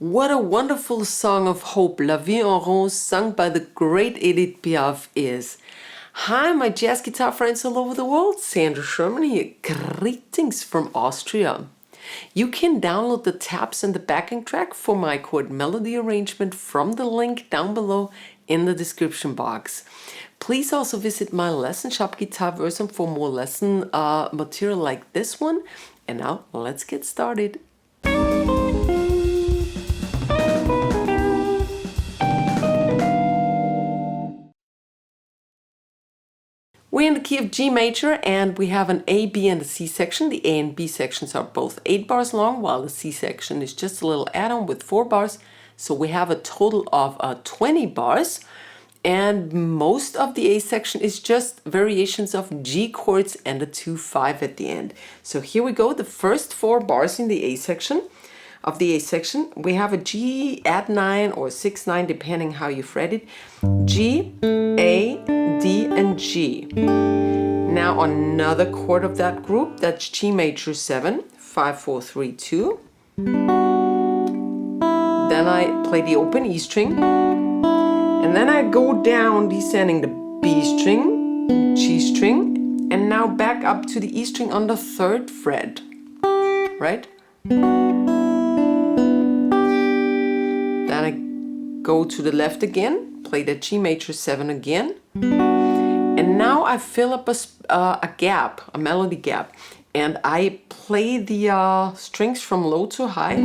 What a wonderful song of hope, La Vie En Rose, sung by the great Edith Piaf is. Hi, my jazz guitar friends all over the world. Sandra Sherman here. Greetings from Austria. You can download the tabs and the backing track for my chord melody arrangement from the link down below in the description box. Please also visit my lesson shop Guitarversum for more lesson material like this one. And now let's get started. We're in the key of G major and we have an A, B and a C section. The A and B sections are both 8 bars long while the C section is just a little add-on with 4 bars. So we have a total of 20 bars and most of the A section is just variations of G chords and a 2-5 at the end. So here we go, the first 4 bars in the A section. Of the A section, we have a G add 9 or 6-9 depending how you fret it. G, A, D and G. Now another chord of that group, that's G major 7, 5, 4, 3, 2. Then I play the open E string. And then I go down descending the B string, G string, and now back up to the E string on the 3rd fret. Right? Then I go to the left again, play the G major 7 again. And now I fill up a gap, a melody gap. And I play the strings from low to high.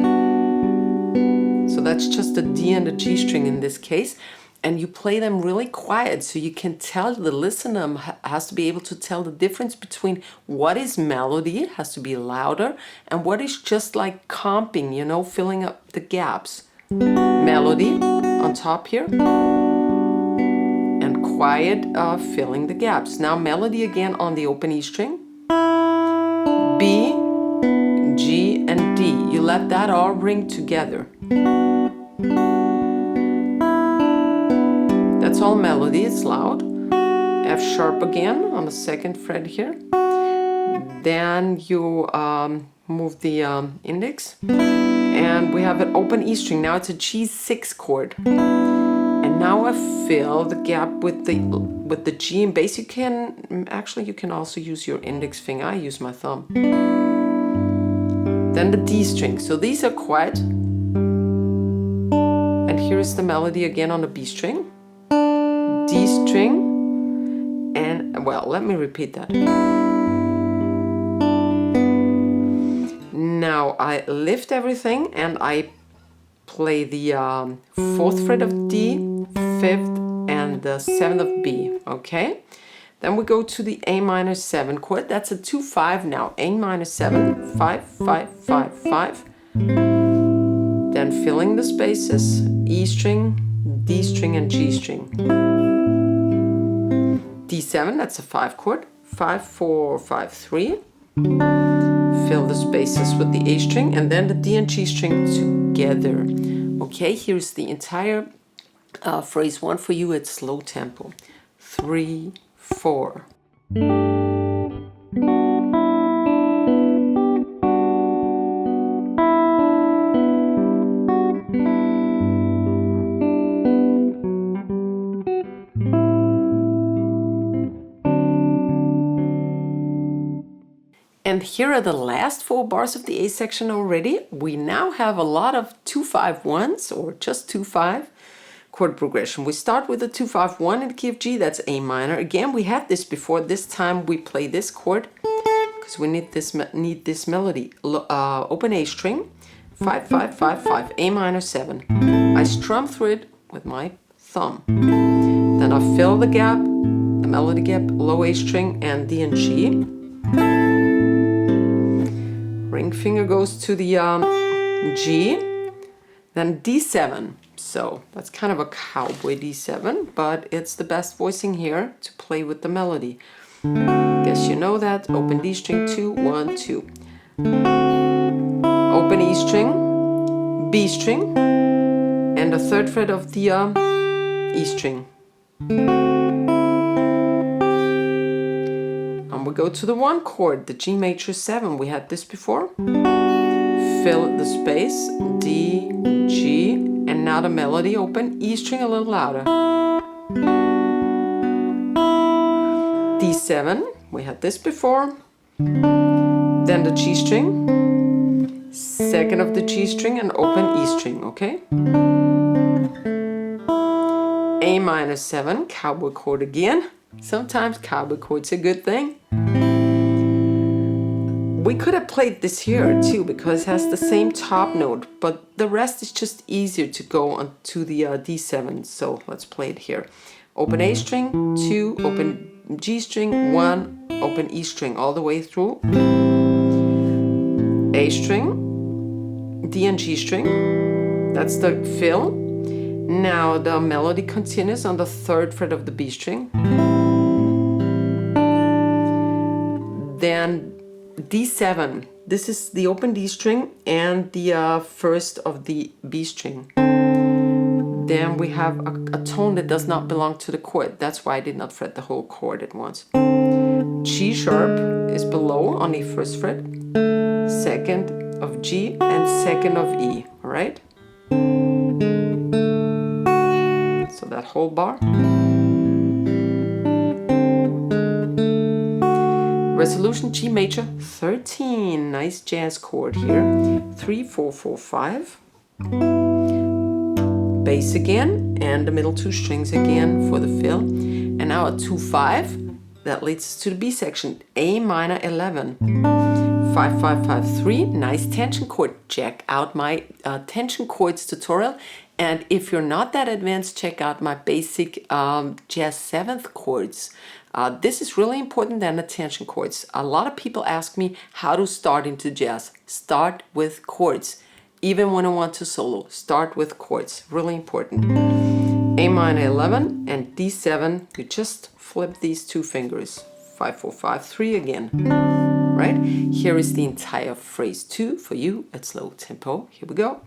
So that's just a D and a G string in this case. And you play them really quiet so you can tell, the listener has to be able to tell the difference between what is melody, has to be louder, and what is just like comping, you know, filling up the gaps. Melody on top here and quiet filling the gaps. Now melody again on the open E string, B, G and D. You let that all ring together. That's all melody, it's loud. F sharp again on the 2nd fret here. Then you move the index. And we have an open E string. Now it's a G6 chord. And now I fill the gap with the G and bass. You can also use your index finger. I use my thumb. Then the D string. So these are quiet. And here is the melody again on the B string. D string. And well, let me repeat that. Now I lift everything and I play the 4th fret of D, 5th and the 7th of B, okay? Then we go to the A minor 7 chord, that's a 2-5 now. A minor 7, 5, 5, 5, 5. Then filling the spaces, E string, D string and G string. D7, that's a 5 chord, 5, 4, 5, 3. Fill the spaces with the A string and then the D and G string together. Okay, here's the entire phrase 1 for you at slow tempo. 3, 4. And here are the last 4 bars of the A section already. We now have a lot of 2-5-1s or just 2-5 chord progression. We start with a 2-5-1 in the key of G, that's A minor. Again, we had this before. This time we play this chord because we need this melody. Open A string, 5-5-5-5, A minor 7. I strum through it with my thumb. Then I fill the gap, the melody gap, low A string and D and G. Ring finger goes to the G, then D7. So that's kind of a cowboy D7, but it's the best voicing here to play with the melody. Guess you know that. Open D string 2, 1, 2. Open E string, B string, and the 3rd fret of the E string. And we go to the 1 chord, the G major 7. We had this before. Fill the space, D, G, and now the melody. Open E string a little louder. D7, we had this before. Then the G string, 2nd of the G string, and open E string, okay? A minor 7, cowboy chord again. Sometimes cowboy chord's a good thing. We could have played this here too because it has the same top note, but the rest is just easier to go on to the D7. So let's play it here. Open A string, 2, open G string, 1, open E string all the way through. A string, D and G string, that's the fill. Now the melody continues on the 3rd fret of the B string. Then D7, this is the open D string and the 1st of the B string. Then we have a tone that does not belong to the chord. That's why I did not fret the whole chord at once. G sharp is below on the 1st fret, 2nd of G and 2nd of E, all right? So that whole bar. Resolution G major 13, nice jazz chord here. 3, 4, 4, 5. Bass again, and the middle 2 strings again for the fill. And now a 2-5, that leads us to the B section, A minor 11. 5, 5, 5, 3, nice tension chord. Check out my tension chords tutorial. And if you're not that advanced, check out my basic jazz 7th chords. This is really important than the tension chords. A lot of people ask me how to start into jazz. Start with chords. Even when I want to solo, start with chords. Really important. A minor 11 and D7, you just flip these 2 fingers. 5, 4, 5, 3 again. Right? Here is the entire phrase 2 for you at slow tempo. Here we go.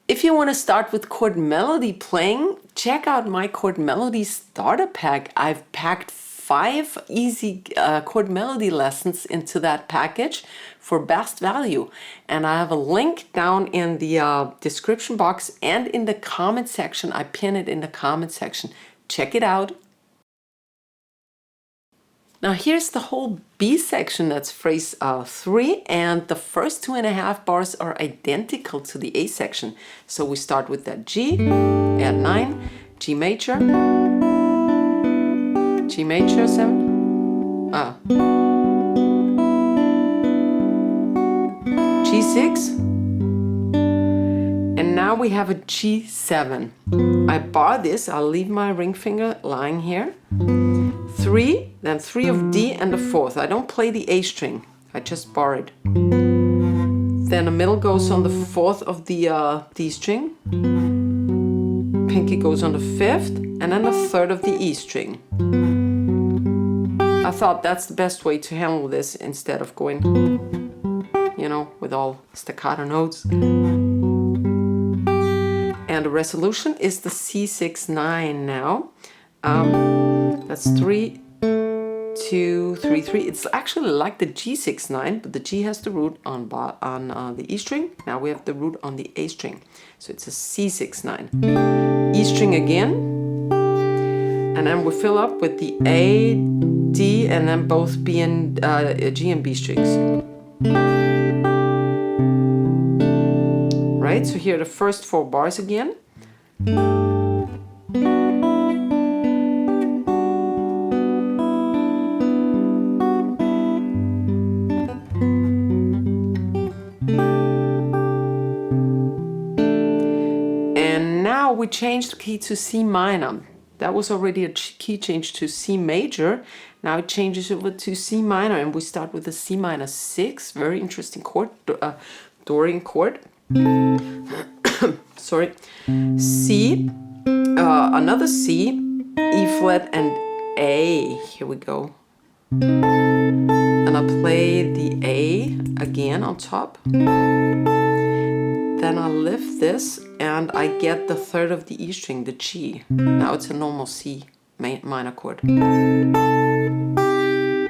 If you want to start with chord melody playing, check out my chord melody starter pack. I've packed 5 easy chord melody lessons into that package for best value. And I have a link down in the description box and in the comment section. I pin it in the comment section. Check it out. Now here's the whole B section, that's phrase 3, and the first 2.5 bars are identical to the A section. So we start with that G, add 9, G major 7, G6, and now we have a G7. I bar this, I'll leave my ring finger lying here. 3, then 3 of D and the 4th. I don't play the A string, I just bar it. Then the middle goes on the 4th of the D string. Pinky goes on the 5th, and then the 3rd of the E string. I thought that's the best way to handle this instead of going, you know, with all staccato notes. And the resolution is the C6-9 now. That's 3, 2, 3, 3. It's actually like the G6-9, but the G has the root on the E string. Now we have the root on the A string. So it's a C6-9. E string again. And then we fill up with the A, D, and then both B and G and B strings. Right, so here are the first 4 bars again. And now we change the key to C minor. That was already a key change to C major. Now it changes over to C minor, and we start with a C minor 6. Very interesting chord, Dorian chord. Sorry. C, another C, E flat, and A. Here we go. And I play the A again on top. Then I lift this and I get the third of the E string, the G. Now it's a normal C minor chord.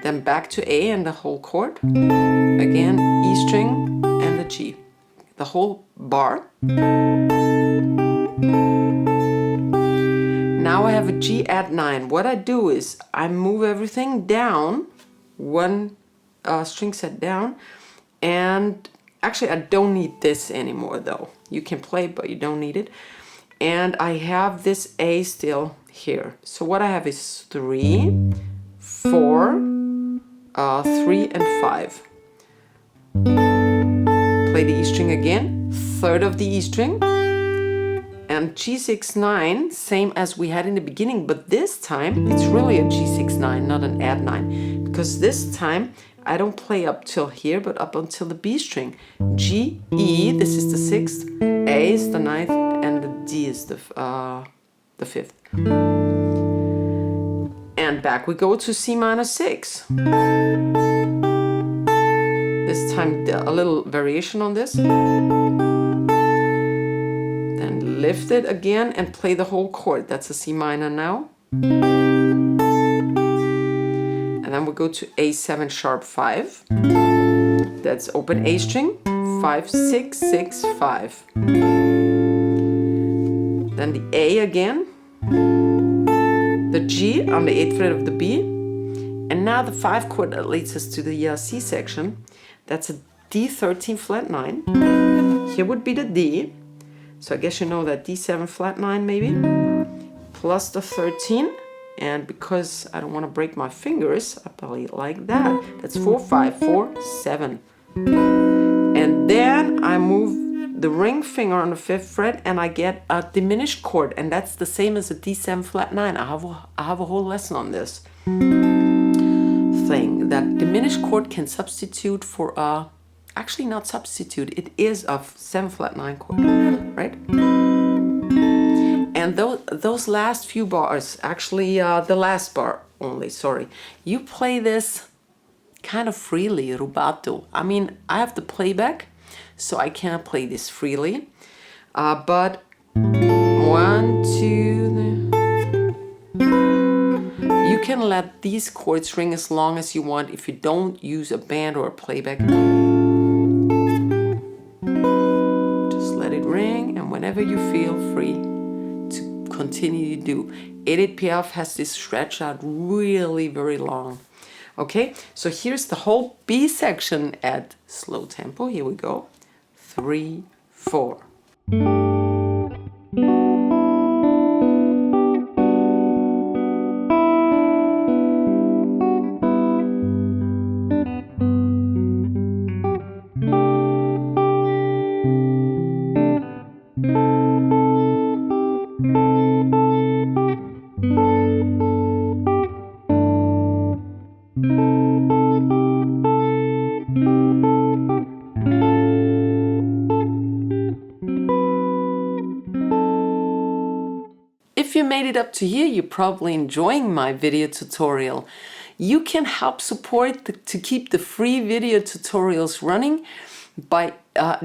Then back to A and the whole chord. Again, E string and the G. The whole bar. Now I have a G add 9. What I do is I move everything down, one string set down, and actually I don't need this anymore though. You can play, but you don't need it. And I have this A still here. So what I have is 3, 4, 3 and 5. Play the E string again, third of the E string, and G6-9, same as we had in the beginning, but this time it's really a G6-9, not an add 9, because this time I don't play up till here, but up until the B string. G, E, this is the 6th, A is the 9th, and the D is the 5th. And back we go to C minor 6. This time a little variation on this. Then lift it again and play the whole chord. That's a C minor now. And then we go to A7 sharp 5. That's open A string. 5, 6, 6, 5. Then the A again. The G on the 8th fret of the B. And now the 5 chord that leads us to the C section. That's a D13 flat 9. Here would be the D. So I guess you know that D7 flat 9 maybe. Plus the 13. And because I don't want to break my fingers, I play it like that. That's 4, 5, 4, 7. And then I move the ring finger on the 5th fret and I get a diminished chord. And that's the same as a D7 flat 9. I have a whole lesson on this thing. That diminished chord can substitute for a, actually not substitute, it is a 7 flat 9 chord, right? And those last few bars, actually the last bar only, sorry, you play this kind of freely, rubato. I mean, I have the playback, so I can't play this freely, but 1, 2, you can let these chords ring as long as you want if you don't use a band or a playback. Just let it ring, and whenever you feel free to continue to do. Edith Piaf has this stretch out really very long. Okay, so here's the whole B section at slow tempo. Here we go. 3, 4. If you made it up to here, you're probably enjoying my video tutorial. You can help support to keep the free video tutorials running by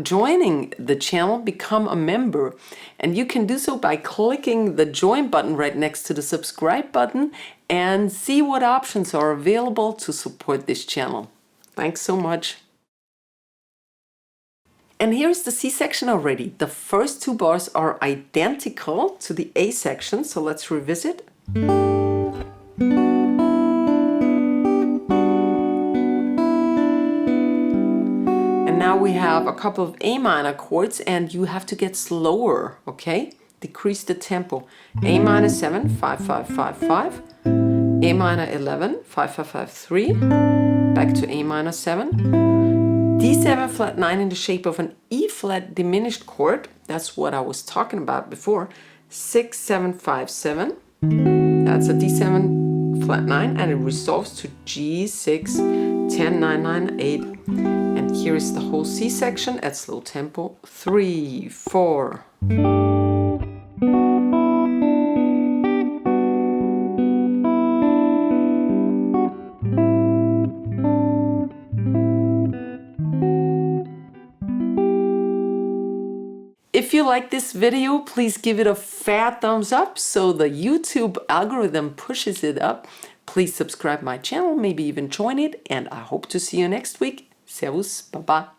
joining the channel, become a member. And you can do so by clicking the join button right next to the subscribe button and see what options are available to support this channel. Thanks so much. And here's the C section already. The first two bars are identical to the A section, so let's revisit. And now we have a couple of A minor chords, and you have to get slower, okay? Decrease the tempo. A minor 7, 5, 5, 5, 5. A minor 11, 5, 5, 5, 3. Back to A minor 7. D7 flat 9 in the shape of an E flat diminished chord. That's what I was talking about before. 6, 7, 5, 7. That's a D7 flat 9 and it resolves to G6, 10, 9, 9, 8. And here is the whole C section at slow tempo. 3, 4. If you like this video, please give it a fat thumbs up so the YouTube algorithm pushes it up. Please subscribe my channel, maybe even join it, and I hope to see you next week. Servus, baba.